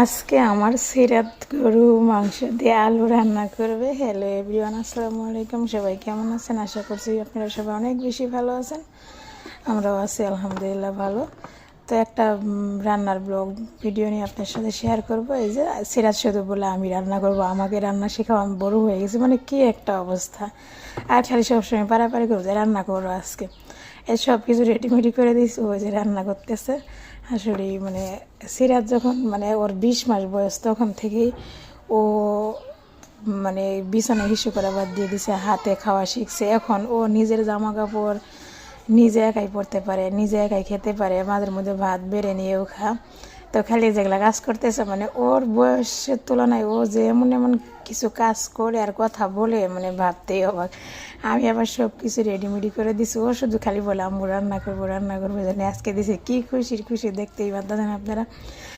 আজকে আমার সিরাত গরু মাংস দিয়ে আলু রান্না করবে। হ্যালো এভরিওয়ান, আসসালামু আলাইকুম। সবাই কেমন আছেন? আশা করছি আপনারা সবাই অনেক বেশি ভালো আছেন। আমরাও আছি আলহামদুলিল্লাহ ভালো। তো একটা রান্নার ব্লগ ভিডিও নিয়ে আপনার সাথে শেয়ার করব। এই যে সিরাত শুধু বলে আমি রান্না করব, আমাকে রান্না শেখাও, আমি বড় হয়ে গেছি, মানে কী একটা অবস্থা। আর খালি সবসময় পারাপারি করবো যে রান্না করবো আজকে। এই সব কিছু রেডিমেডি করে দিয়েছি, ওই যে রান্না করতেছে। আসলে মানে সিরাত যখন মানে ওর 20 মাস বয়স তখন থেকেই ও মানে বিছানায় হিসু করা বাদ দিয়ে দিছে, হাতে খাওয়া শিখছে। এখন ও নিজের জামা কাপড় নিজে একাই পরতে পারে, নিজে একাই খেতে পারে, মাঝের মধ্যে ভাত বেড়ে নিয়েও খা। তো খালি যেগুলা কাজ করতেছে মানে ওর বয়সের তুলনায় ও যে এমন এমন কিছু কাজ করে আর কথা বলে মানে ভাবতেই অবাক। আমি আবার সব কিছু রেডিমেডি করে দিছি, ও শুধু খালি বলে আম্মু রান্না করবো রান্না করবো, জানি আজকে দিছে কি খুশির খুশি, দেখতেই পারতেছেন আপনারা।